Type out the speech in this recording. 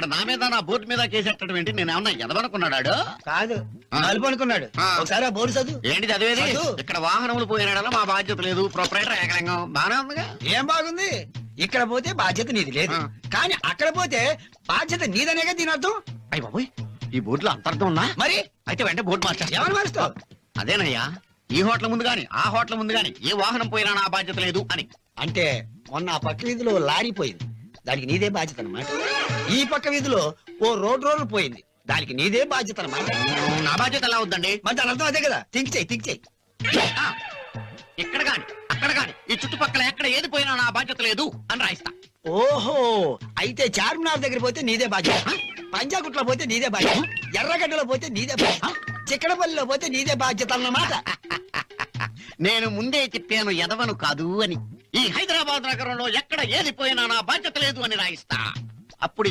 ఇక్కడ నా మీద నా బోర్డు మీద కేసెట్టడం ఏంటి? నేను ఏమన్నా ఎదవనుకున్నాడు? కాదు నలుపు అనుకున్నాడు. ఒకసారి ఆ బోర్డు చదువు. ఏంటి చదివేది? చదువు. ఇక్కడ వాహనములు పోయినాడలా మా బాధ్యత లేదు. ప్రొపరేటర్ ఏకరంగం బానే ఉందిగా. ఏం బాగుంది? ఇక్కడ పోతే బాధ్యత నీది లేదు, కానీ అక్కడ పోతే బాధ్యత నీదనేగా దీని అర్థం. అయ్య బాబోయ్, ఈ బోర్డులో అంతర్థం ఉన్నా? మరి అయితే వెంటనే బోర్డు మార్చేస్తా. ఎవరు మారుస్తావు? అదేనయ్యా, ఈ హోటల్ ముందు గాని ఆ హోటల్ ముందు గాని ఏ వాహనం పోయినా నా బాధ్యత లేదు అని. అంటే మొన్న ఆ పక్క వీధిలో లారీ పోయింది, దానికి నీదే బాధ్యత అన్నమాట. ఈ పక్క వీధిలో ఓ రోడ్డు పోయింది, దానికి నీదే బాధ్యత అన్నమాట. నా బాధ్యత ఎలా అవుద్దండి? మరి దాని అర్థం అదే కదా. థింక్ చెయ్యి. ఆ, ఇక్కడ గాని అక్కడ గాని ఈ చుట్టుపక్కల ఎక్కడ ఏది పోయినా నా బాధ్యత లేదు అని రాయిస్తా. ఓహో, అయితే చార్మినార్ దగ్గర పోతే నీదే బాధ్యత, పంజాగుట్లో పోతే నీదే బాధ్యత, ఎర్రగడ్డలో పోతే నీదే బాధ్యత, చిక్కడపల్లిలో పోతే నీదే బాధ్యత అన్నమాట. నేను ముందే చెప్పాను ఎదవను కాదు అని. ఈ హైదరాబాద్ నగరంలో ఎక్కడ ఏది పోయినా నా బాధ్యత లేదు అని రాయిస్తా. అప్పుడు